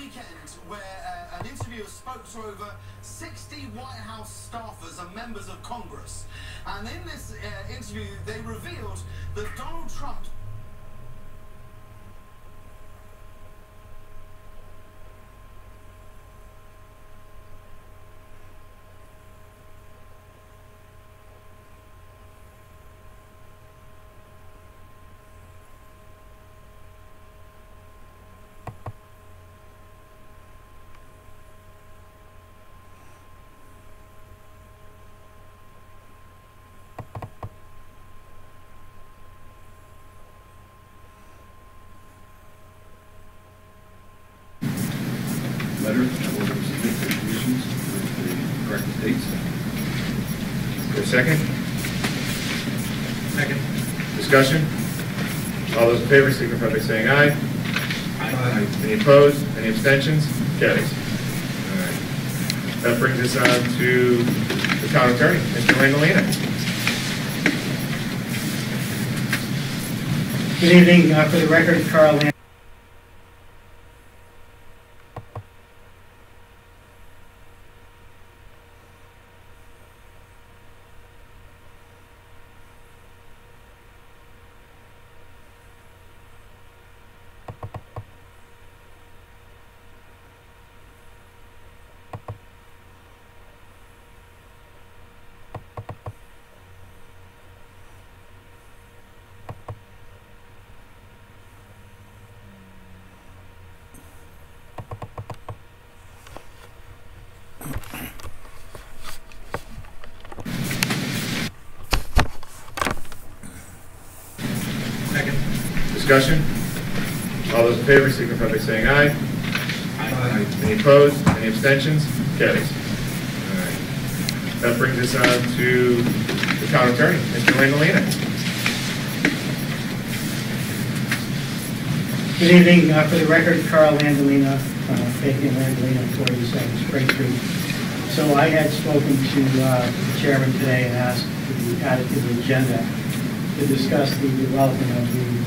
weekend where an interviewer spoke to over 60 White House staffers and members of Congress. And in this interview, they revealed that Donald Trump letter that will submit their conditions with the correct dates. Is there a second? Second. Discussion? All those in favor signify by saying aye. Aye. Any opposed? Any abstentions? Carries. All right. That brings us on to the town attorney, Mr. Randolina. Good evening. For the record, Carl Land. Discussion? All those in favor signify by saying aye. Aye. Any opposed? Any abstentions? Carries. All right. That brings us on to the town attorney, Mr. Randolina. Good evening. For the record, Carl Landolina, Bacon Landolina, 47 Spring Street. So I had spoken to the chairman today and asked to be added to the agenda to discuss the development of the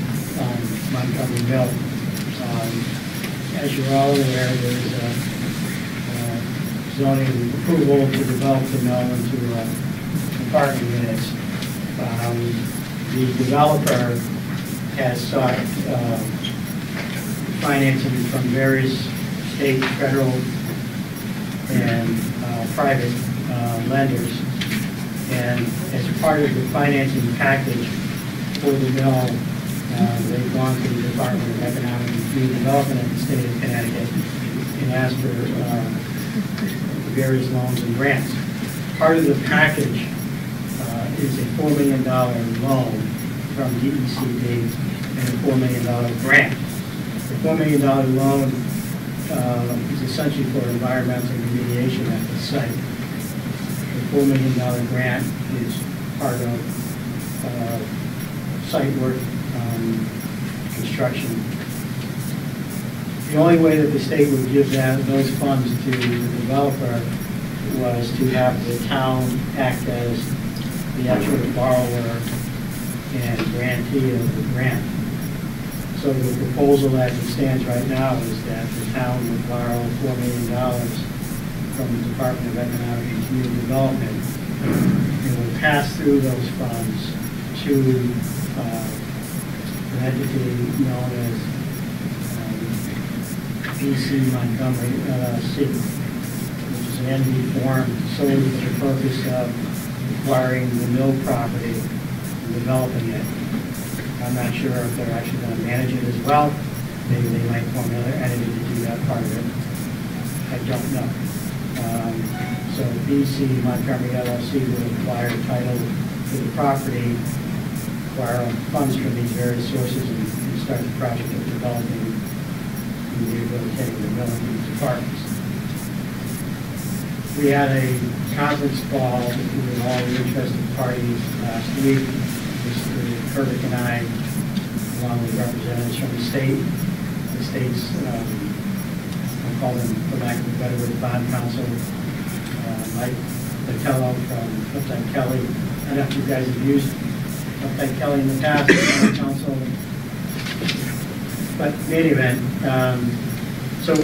Montgomery Mill. As you're all aware, there's a zoning approval to develop the mill into apartment units. The developer has sought financing from various state, federal, and private lenders. And as part of the financing package for the mill, they've gone to the Department of Economic and Community Development of the state of Connecticut and asked for various loans and grants. Part of the package is a $4 million loan from DECD and a $4 million grant. The $4 million loan is essentially for environmental remediation at the site. The $4 million grant is part of site work construction. The only way that the state would give those funds to the developer was to have the town act as the actual borrower and grantee of the grant. So the proposal as it stands right now is that the town would borrow $4 million from the Department of Economic and Community Development and will pass through those funds to an entity known as BC Montgomery LLC, which is an entity formed solely for the purpose of acquiring the mill property and developing it. I'm not sure if they're actually going to manage it as well. Maybe they might form another entity to do that part of it. I don't know. So BC Montgomery LLC will acquire title to the property, acquire funds from these various sources, and start the project of developing and rehabilitating the mill in these apartments. We had a conference call with all the interested parties last week. Mr. Kervick and I, along with representatives from the state, I'll call them, for lack of a better word, bond counsel, Mike Patello from Upside Kelly. I don't know if you guys have used Upside Kelly in the past, bond counsel. But in any event, so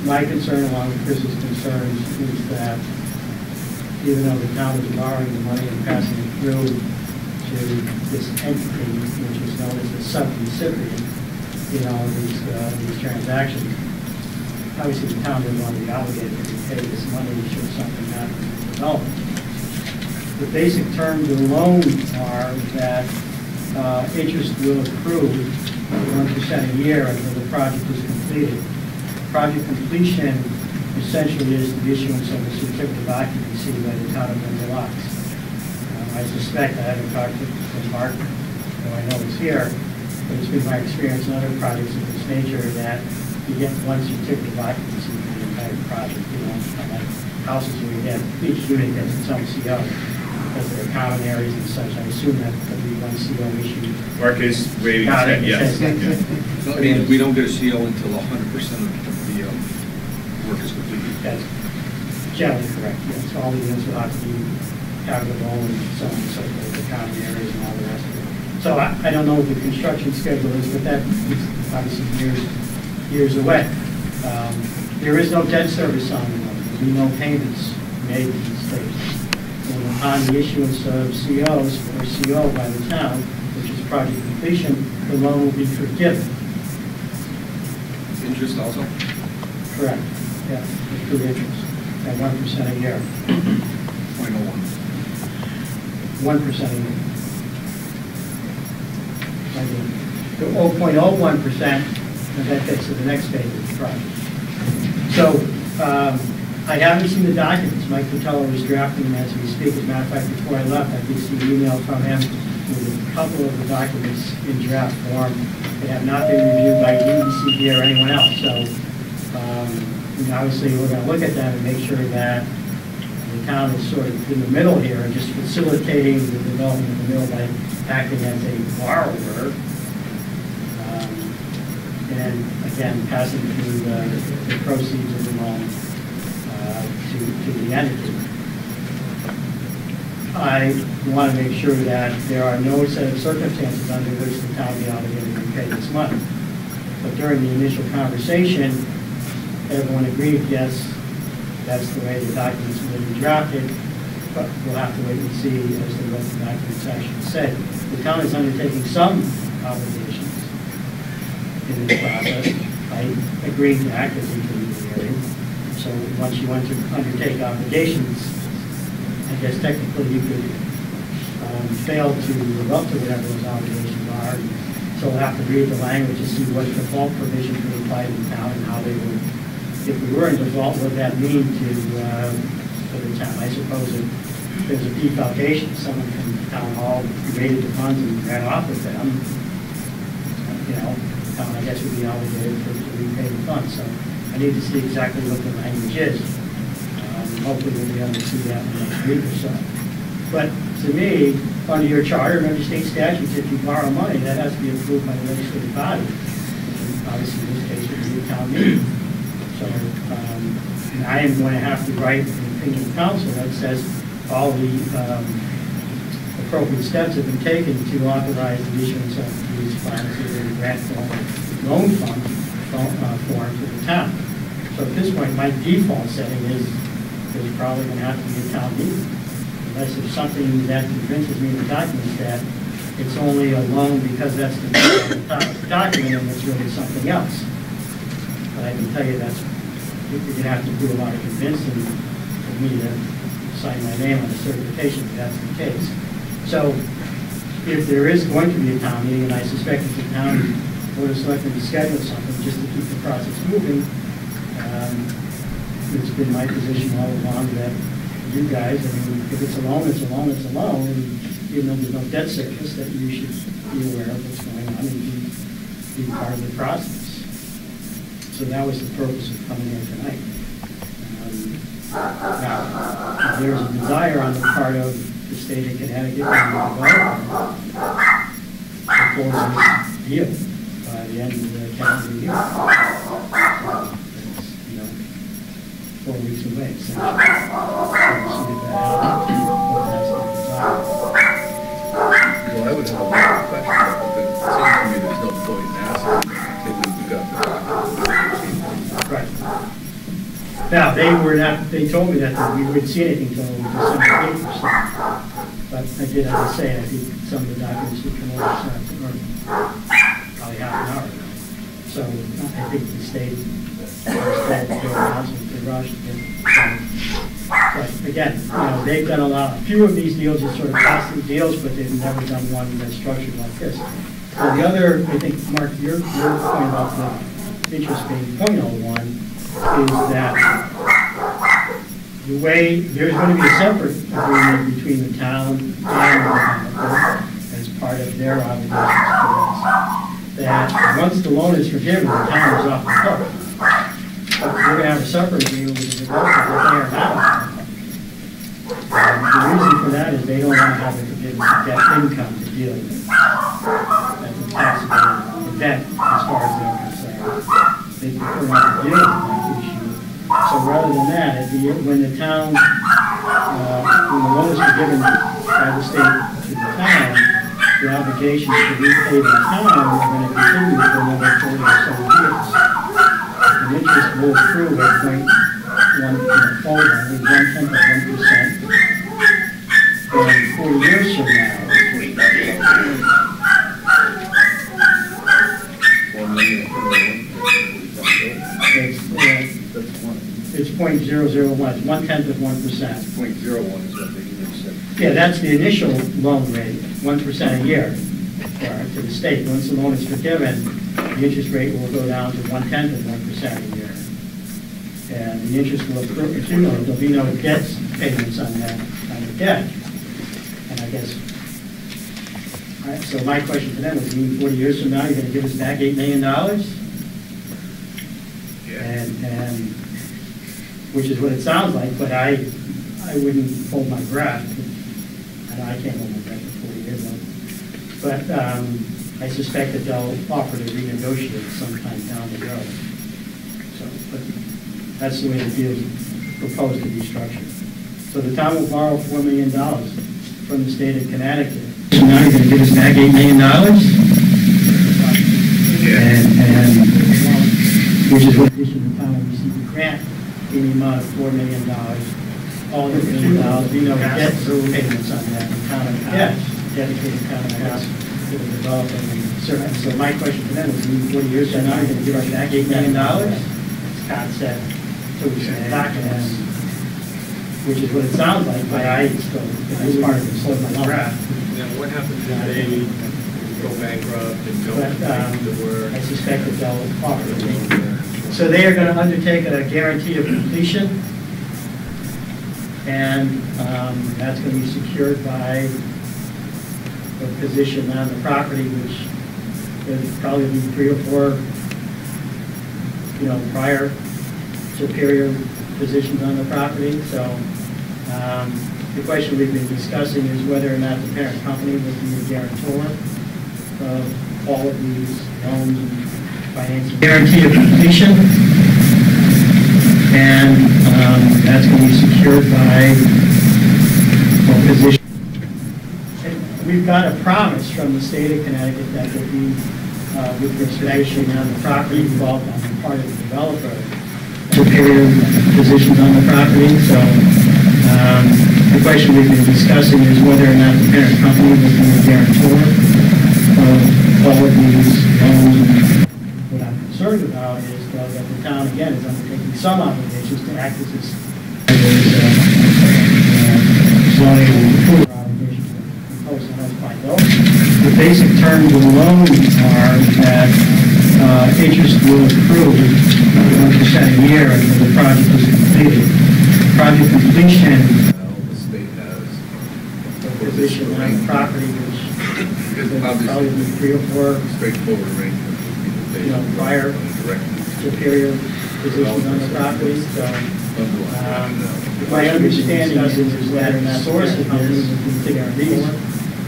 My concern, along with Chris's concerns, is that even though the town is borrowing the money and passing it through to this entity, which is known as the sub-recipient, these transactions, obviously the town doesn't want to be obligated to pay this money should something happen in development. The basic terms of the loan are that interest will accrue 1% a year until the project is completed. Project completion essentially is the issuance of a certificate of occupancy by the town of Windsor Locks. I suspect, I haven't talked to Mark, though I know he's here, but it's been my experience in other projects of this nature that you get one certificate of occupancy for the entire project. Like houses where you get, each unit gets its own CO because they're common areas and such. I assume that there'll be one CO issue. Mark is waving his hand, yes. So, I mean, we don't get a CO until 100% of the work is completed. That's generally correct, yes. All the units will have to be habitable and so on and so forth, the common areas and all the rest of it. So I don't know what the construction schedule is, but that is obviously years away. There is no debt service on the loan. There'll be no payments made to the state. And upon the issuance of COs or CO by the town, which is project completion, the loan will be forgiven. Interest also? Correct. Yeah, accrued interest at 1% a year. 0.01. 1% a year. I mean, the 0.01%, and that gets to the next phase of the project. So I haven't seen the documents. Mike Patello is drafting them as we speak. As a matter of fact, before I left, I did see an email from him with a couple of the documents in draft form. They have not been reviewed by DECB or anyone else. So obviously we're going to look at them and make sure that the town is sort of in the middle here and just facilitating the development of the mill by acting as a borrower. And again, passing through the proceeds of the loan to the entity. I want to make sure that there are no set of circumstances under which the town will be obligated to pay this money. But during the initial conversation, everyone agreed, yes, that's the way the documents will be drafted, but we'll have to wait and see as to what the documents actually say. The town is undertaking some obligations in this process. I agreed to act as intermediary. So once you want to undertake obligations, I guess technically you could fail to live up to whatever those obligations are. So we'll have to read the language to see what default provisions would apply to the town and how they would, if we were in default, what would that mean to the town. I suppose if there's a defalcation, someone from the town hall raided the funds and ran off with them, the town, I guess, would be obligated to repay the funds. So I need to see exactly what the language is. Hopefully we'll be able to see that in the next week or so. But to me, under your charter and under state statutes, if you borrow money, that has to be approved by the legislative body, which obviously in this case would be the town meeting. So I am going to have to write an opinion of council that says all the appropriate steps have been taken to authorize the issuance of these funds, either in grant form or loan fund form to the town. So at this point, my default setting is there's probably going to have to be a town meeting. Unless there's something that convinces me in the documents that it's only a loan because that's the document and it's really something else. But I can tell you that's, you're going to have to do a lot of convincing for me to sign my name on a certification if that's the case. So if there is going to be a town meeting, and I suspect that the town board of selectmen to schedule something just to keep the process moving, it's been my position all along that you guys, I mean, if it's a loan, it's a loan, it's a loan, and even though there's no debt service, that you should be aware of what's going on and be part of the process. So that was the purpose of coming here tonight. Now, if there's a desire on the part of the state of Connecticut and the developer to close this deal by the end of the calendar year. 4 weeks away. So we'll see if that Well, I would have a question about it. It seems to me there's no point in asking until we've got the document. right. Now, they told me that we wouldn't see anything until December 8th. But I did, as I say, I think some of the documents would come over probably half an hour ago. So I think the state rushed. But again, they've done a few of these deals are sort of costly deals, but they've never done one that's structured like this. So the other, I think, Mark, your point about the interest being 0.01 is that the way there's going to be a separate agreement between the town and the developer as part of their obligations to us. That once the loan is forgiven, the town is off the hook. But we're going to have a separate agreement with the developer that they are not off the hook. The reason for that is they don't want to have the forgiveness of debt income to deal with. That's a taxable event as far as they're concerned. They prefer not to deal with that issue. So rather than that, when the town, when the loan is forgiven by the state to the town, the obligations to repay the town are going to continue for another 40 or so years. The interest will accrue at 0.1, forward, 1/10 of 1%. And 4 years from now, it's 0.001, it's 1/10 of 1%. 0.01 is what they said. Yeah, that's the initial loan rate, 1% a year to the state. Once the loan is forgiven, the interest rate will go down to 1/10 of 1% a year. And the interest will accrue, there'll be no debt payments on the debt. And I guess, all right, so my question to them is, 40 years from now, you're going to give us back $8 million? Yeah. And which is what it sounds like, but I wouldn't hold my breath. And I can't hold my breath for 40 years. But I suspect that they'll offer to renegotiate sometime down the road. So, but that's the way the deal is proposed to be structured. So the town will borrow $4 million from the state of Connecticut. So now you're going to give us back $8 million? Yeah. And which is what the town will receive a grant in the amount of $4 million. All the $1 million, debt payments on that. The town of dedicated town of house to the developer and certain. So my question to them is, 40 years from now, you're going to give us back $8 million? It's concept. So we should documents, which is what it sounds like, but I still, as part of the slow my breath. Now, what happens if they go bankrupt and don't make the work? I suspect that they'll offer it. So they are going to undertake a guarantee of completion, and that's going to be secured by a position on the property, which will probably be 3 or 4, prior superior positions on the property. So the question we've been discussing is whether or not the parent company will be a guarantor of all of these loans and financing. Guarantee of completion, and that's going to be secured by a position. And we've got a promise from the state of Connecticut that will be with respect to the property involved on the part of the developer, superior positions on the property. So the question we've been discussing is whether or not the parent company will be a guarantor of all of these loans. What I'm concerned about is that the town, again, is undertaking some obligations to act as this zoning and approval obligations imposed on us by those. The basic terms of the loan are that interest will accrue 1% a year until the project is completed. Project completion The state has a position on the property which will probably be 3 or 4 straightforward arrangement. prior superior positions on the property. So my understanding is that the source of this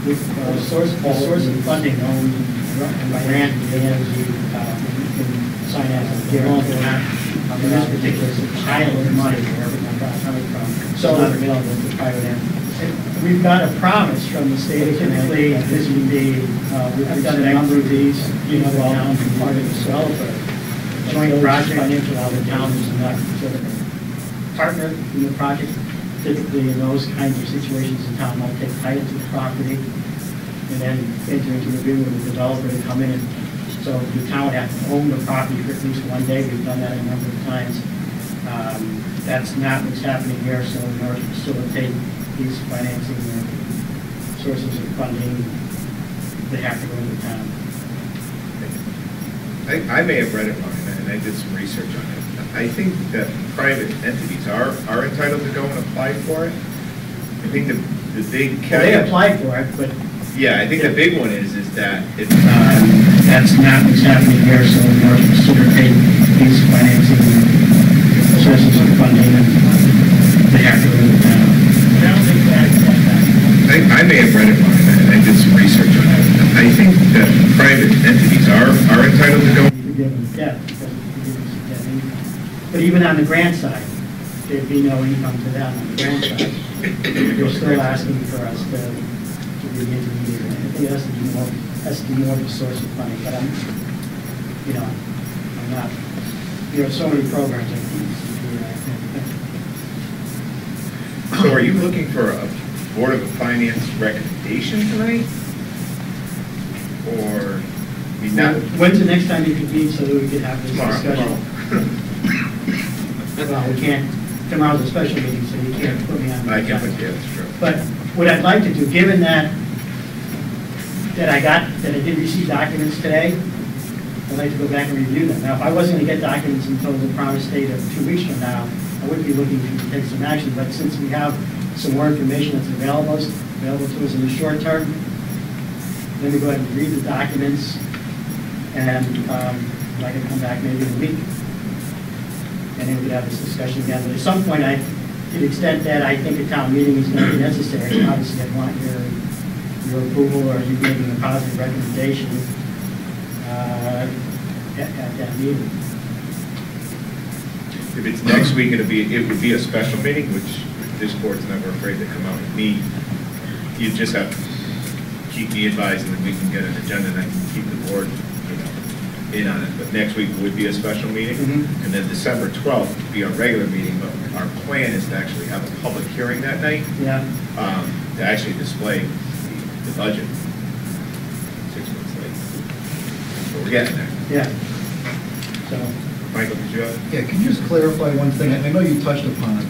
the source of funding owns and grant and sign as a guarantee on this particular pile of money where everything got coming from. So not available to private entities. We've got a promise from the state of Connecticut. This would be, we've done a number of these, down from part of the developer. Joint project financial out of town is not considered. partner in the project. Typically, in those kinds of situations, the town might take title to the property and then enter into an agreement with the developer to come in. And so the town would have to own the property for at least one day. We've done that a number of times. That's not what's happening here. So in order to facilitate these financing sources of funding, they have to go to the town. I may have read it wrong, and I did some research on it. I think that private entities are entitled to go and apply for it. I think the big Well, they applied for it, but yeah, I think the big one is that it's that's not what's happening here. So in order to facilitate these financing sources of funding, they have to go to the town. I may have read it wrong, and I did some research on it. I think that private entities are entitled to go. But even on the grant side, there'd be no income to them on the grant side. They're still asking for us to be the intermediary. I think that's to be more of a source of funding. But I'm not. There are so many programs I think. So are you looking for a Board of Finance recommendation tonight? Or not? When's the next time you could meet so that we could have this discussion? Well, we can't. Tomorrow's a special meeting, so you can't put me on. I can't put you, that's true. But what I'd like to do, given that I did receive documents today, I'd like to go back and review them. Now, if I wasn't going to get documents until the promised date of 2 weeks from now, I would be looking to take some action. But since we have some more information that's available to us in the short term, let me go ahead and read the documents, and I can come back maybe in a week, and then we could have this discussion again. But at some point, to the extent that I think a town meeting is going to be necessary, obviously I want your approval or you making a positive recommendation at that meeting. If it's next week, it would be a special meeting, which this board's never afraid to come out and meet. You just have to keep me advised, and then we can get an agenda, and I can keep the board, in on it. But next week would be a special meeting, and then December 12th would be our regular meeting. But our plan is to actually have a public hearing that night. Yeah. To actually display the budget 6 months late. So we're getting there. Yeah. So, Michael, did you have? Yeah, can you just clarify one thing? I know you touched upon it.